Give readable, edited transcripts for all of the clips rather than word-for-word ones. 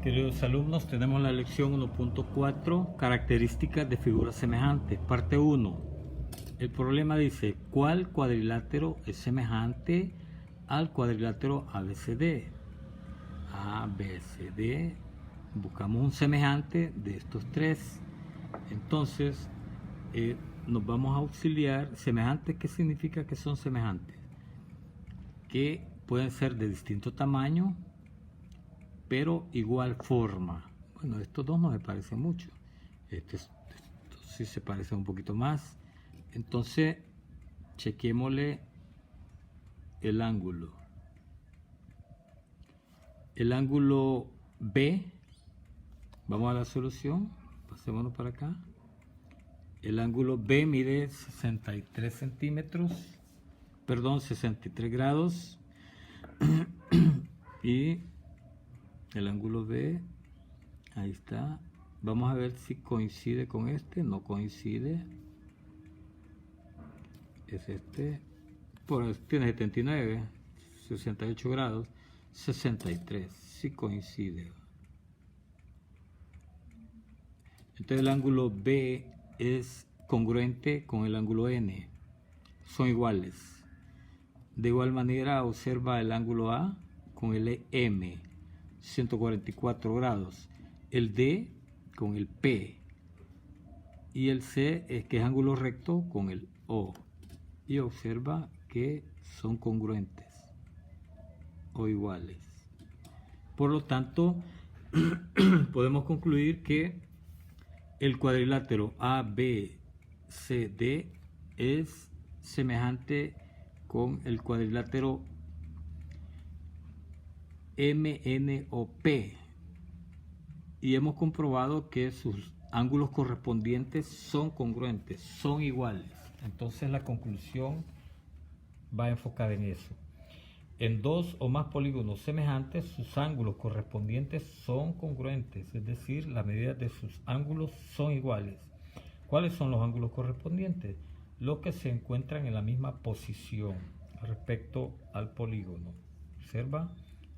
Queridos alumnos, tenemos la lección 1.4, características de figuras semejantes, parte 1. El problema dice, ¿cuál cuadrilátero es semejante al cuadrilátero ABCD? ABCD, buscamos un semejante de estos tres. Entonces, nos vamos a auxiliar. ¿Semejantes qué significa que son semejantes? Que pueden ser de distinto tamaño, pero igual forma. Bueno, estos dos no se parecen mucho. Estos sí se parecen un poquito más. Entonces, chequémosle el ángulo. El ángulo B, vamos a la solución, pasémonos para acá. El ángulo B mide 63 centímetros, perdón, 63 grados. Y el ángulo B, ahí está. Vamos a ver si coincide con este. No coincide. Es este. Tiene 79, 68 grados, 63. Sí coincide. Entonces el ángulo B es congruente con el ángulo N. Son iguales. De igual manera observa el ángulo A con el M. 144 grados, el D con el P y el C es que es ángulo recto con el O, y observa que son congruentes o iguales. Por lo tanto, podemos concluir que el cuadrilátero ABCD es semejante con el cuadrilátero MNOP, y hemos comprobado que sus ángulos correspondientes son congruentes, son iguales. Entonces la conclusión va enfocada en eso. En dos o más polígonos semejantes, sus ángulos correspondientes son congruentes, es decir, las medidas de sus ángulos son iguales. ¿Cuáles son los ángulos correspondientes? Los que se encuentran en la misma posición respecto al polígono. Observa.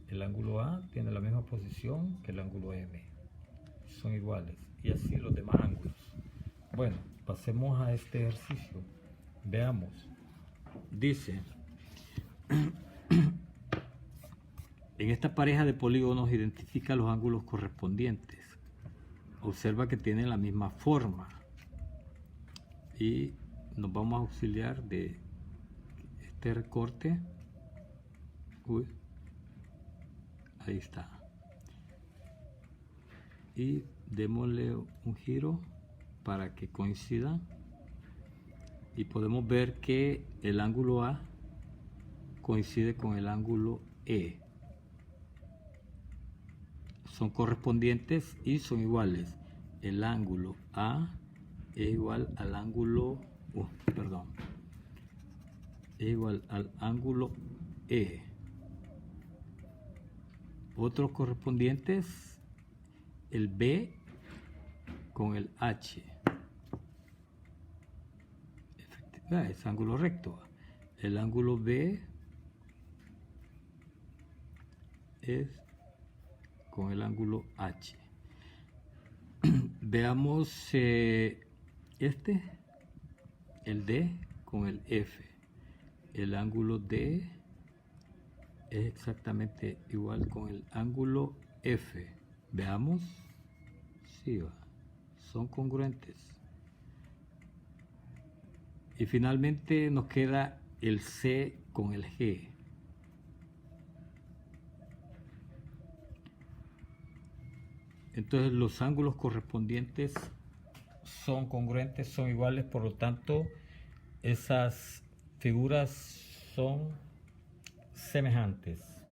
El ángulo A tiene la misma posición que el ángulo M. Son iguales. Y así los demás ángulos. Bueno, pasemos a este ejercicio. Veamos. Dice, en esta pareja de polígonos identifica los ángulos correspondientes. Observa que tienen la misma forma. Y nos vamos a auxiliar de este recorte. Ahí está. Y démosle un giro para que coincida. Y podemos ver que el ángulo A coincide con el ángulo E. Son correspondientes y son iguales. El ángulo A es igual al ángulo... es igual al ángulo E. Otros correspondientes, el B con el H. Es ángulo recto. El ángulo B es con el ángulo H. Veamos el D con el F. El ángulo D es exactamente igual con el ángulo F. Veamos. Sí, son congruentes. Y finalmente nos queda el C con el G. Entonces los ángulos correspondientes son congruentes, son iguales, por lo tanto esas figuras son semejantes.